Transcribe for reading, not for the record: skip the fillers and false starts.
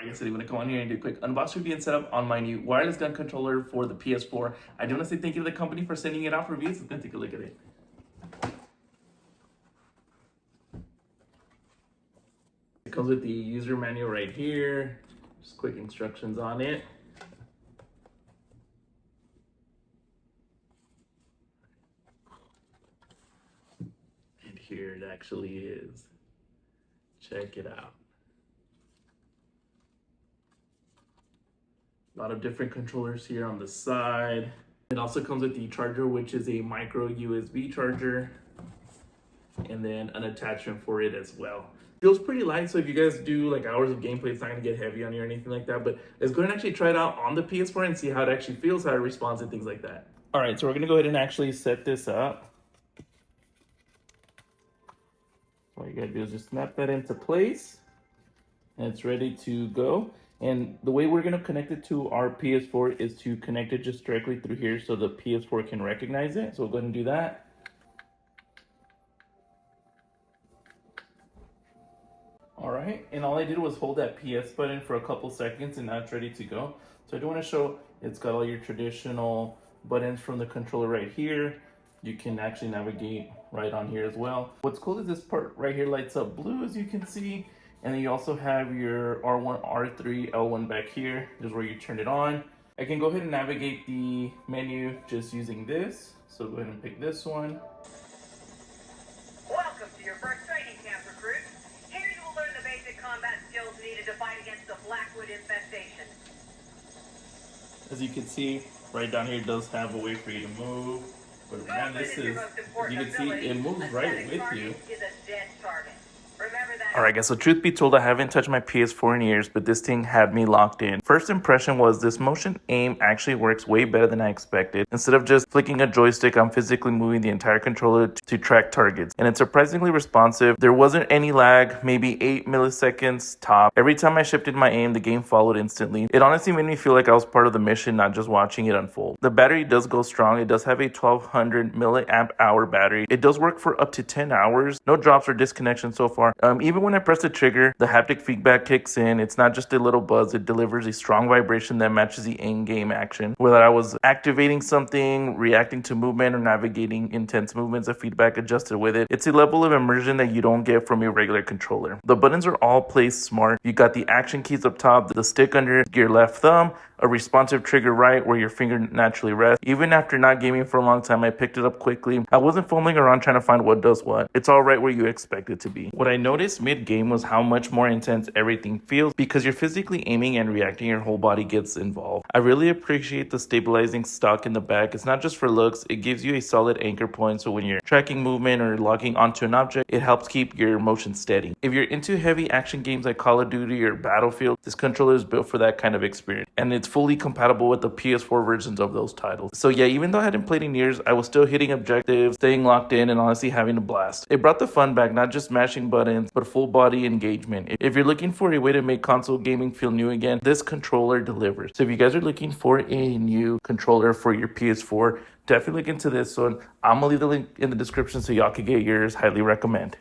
I guess I'm going to come on here and do a quick unbox review and setup on my new wireless gun controller for the PS4. I do want to say thank you to the company for sending it out for reviews. So let's take a look at it. It comes with the user manual right here. Just quick instructions on it. And here it actually is. Check it out. A lot of different controllers here on the side. It also comes with the charger, which is a micro USB charger, and then an attachment for it as well. Feels pretty light, so if you guys do like hours of gameplay, it's not gonna get heavy on you or anything like that, but let's go ahead and actually try it out on the PS4 and see how it actually feels, how it responds and things like that. All right, so we're gonna go ahead and actually set this up. All you gotta do is just snap that into place, and it's ready to go. And the way we're going to connect it to our PS4 is to connect it just directly through here so the PS4 can recognize it. So we'll go ahead and do that. All right, and all I did was hold that PS button for a couple seconds and now it's ready to go. So I do want to show it's got all your traditional buttons from the controller right here. You can actually navigate right on here as well. What's cool is this part right here lights up blue, as you can see. And then you also have your R1, R3, L1 back here. This is where you turn it on. I can go ahead and navigate the menu just using this. So go ahead and pick this one. Welcome to your first training camp, recruit. Here you will learn the basic combat skills needed to fight against the Blackwood infestation. As you can see, right down here it does have a way for you to move. But man, this is, as you can see, it moves right with you. Is a dead target. Alright guys, so truth be told, I haven't touched my PS4 in years, but this thing had me locked in. First impression was this motion aim actually works way better than I expected. Instead of just flicking a joystick, I'm physically moving the entire controller to track targets. And it's surprisingly responsive. There wasn't any lag, maybe 8 milliseconds top. Every time I shifted my aim, the game followed instantly. It honestly made me feel like I was part of the mission, not just watching it unfold. The battery does go strong. It does have a 1200 milliamp hour battery. It does work for up to 10 hours. No drops or disconnections so far. Even when I press the trigger, the haptic feedback kicks in. It's not just a little buzz, it delivers a strong vibration that matches the in-game action. Whether I was activating something, reacting to movement, or navigating intense movements, the feedback adjusted with it. It's a level of immersion that you don't get from your regular controller. The buttons are all placed smart. You got the action keys up top, the stick under your left thumb, a responsive trigger right where your finger naturally rests. Even after not gaming for a long time, I picked it up quickly. I wasn't fumbling around trying to find what does what. It's all right where you expect it to be. What I noticed mid-game was how much more intense everything feels because you're physically aiming and reacting, your whole body gets involved. I really appreciate the stabilizing stock in the back. It's not just for looks, it gives you a solid anchor point, so when you're tracking movement or locking onto an object, it helps keep your motion steady. If you're into heavy action games like Call of Duty or Battlefield, this controller is built for that kind of experience, and it's fully compatible with the PS4 versions of those titles. So yeah, even though I hadn't played in years, I was still hitting objectives, staying locked in, and honestly having a blast. It brought the fun back, not just mashing buttons, but full body engagement. If you're looking for a way to make console gaming feel new again, this controller delivers. So if you guys are looking for a new controller for your PS4, definitely look into this one. I'm gonna leave the link in the description so y'all can get yours. Highly recommend.